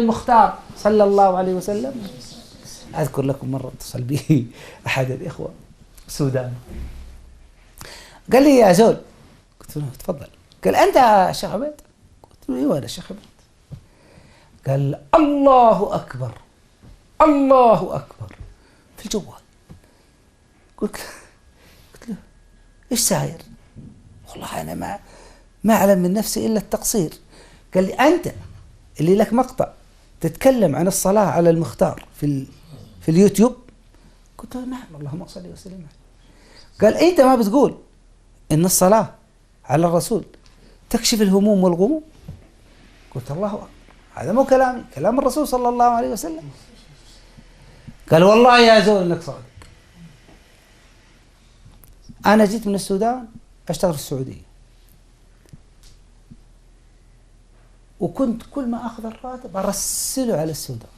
المختار صلى الله عليه وسلم. أذكر لكم مرة اتصل بي أحد الإخوة السودان، قال لي يا زول، قلت له تفضل. قال أنت شيخ عبيد؟ قلت له أيوة أنا شيخ عبيد. قال الله أكبر الله أكبر في الجوال. قلت له إيش ساير؟ والله أنا ما أعلم من نفسي إلا التقصير. قال لي أنت اللي لك مقطع تتكلم عن الصلاة على المختار في اليوتيوب؟ قلت له نعم اللهم صل وسلم عليه. قال أنت ما بتقول إن الصلاة على الرسول تكشف الهموم والغموم؟ قلت الله أكبر، هذا مو كلامي، كلام الرسول صلى الله عليه وسلم. قال والله يا زول إنك صادق. أنا جيت من السودان أشتغل في السعودية، وكنت كل ما أخذ الراتب أرسله على السودان،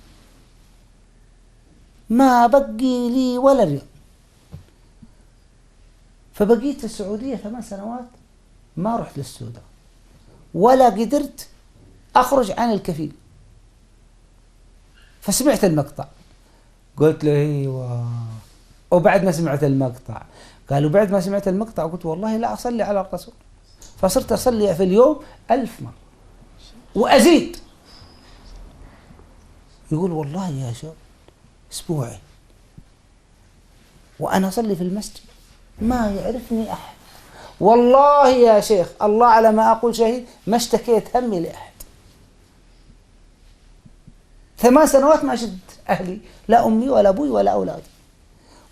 ما بقي لي ولا ريال. فبقيت في السعودية 8 سنوات ما رحت للسودان ولا قدرت أخرج عن الكفيل. فسمعت المقطع قلت له ايوه. وبعد ما سمعت المقطع قالوا بعد ما سمعت المقطع قلت والله لا أصلي على الرسول، فصرت أصلي في اليوم 1000 مرة وأزيد. يقول والله يا شباب أسبوعي وأنا أصلي في المسجد ما يعرفني أحد، والله يا شيخ الله على ما أقول شهيد ما اشتكيت همي لأحد. 8 سنوات ما شفت أهلي، لا أمي ولا أبوي ولا أولادي،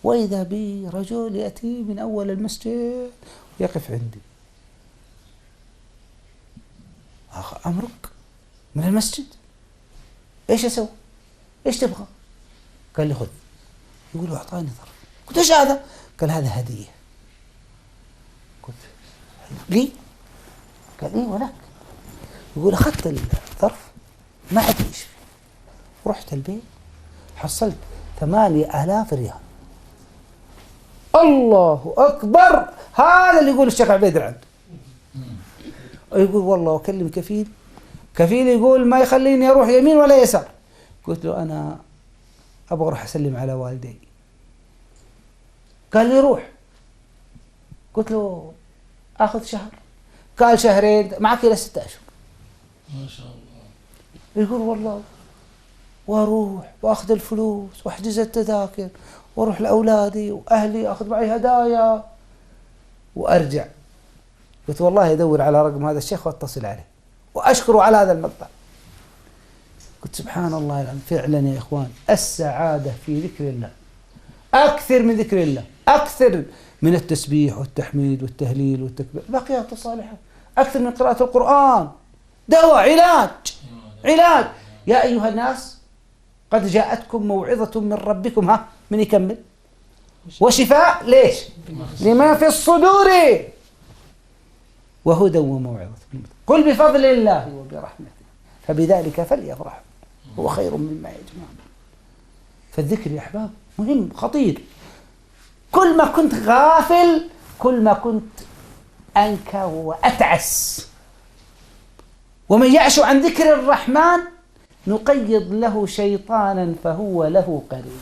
وإذا بي رجل يأتي من أول المسجد ويقف عندي، أمرك من المسجد إيش أسوي؟ إيش تبغى؟ قال لي خذ. يقول أعطاني ظرف. قلت إيش هذا؟ قال هذا هدية. قلت لي؟ قال إيه ولك. يقول أخذت الظرف ما أدري إيش فيه، رحت البيت حصلت 8000 ريال. الله أكبر، هذا اللي يقول الشيخ عبيد عنده. يقول والله أكلم كفيل يقول ما يخليني أروح يمين ولا يسار. قلت له أنا أبغى أروح أسلم على والدي. قال لي روح. قلت له أخذ شهر. قال شهرين، معك إلى 6 أشهر. ما شاء الله. يقول والله وأروح وأخذ الفلوس وأحجز التذاكر وأروح لأولادي وأهلي أخذ معي هدايا وأرجع. قلت والله أدور على رقم هذا الشيخ وأتصل عليه وأشكره على هذا المقطع. قلت سبحان الله العظيم، فعلا يا إخوان السعادة في ذكر الله أكثر من ذكر الله، أكثر من التسبيح والتحميد والتهليل والتكبير، الباقيات الصالحات، أكثر من قراءة القرآن، دواء، علاج. يا أيها الناس قد جاءتكم موعظة من ربكم، ها من يكمل؟ وشفاء ليش؟ لما في الصدور وهدى وموعظة. قل بفضل الله وبرحمته فبذلك فليفرحوا هو خير مما يجمعون. فالذكر يا أحباب مهم خطير. كل ما كنت غافل كل ما كنت أنكى وأتعس. ومن يعش عن ذكر الرحمن نقيض له شيطانا فهو له قرين.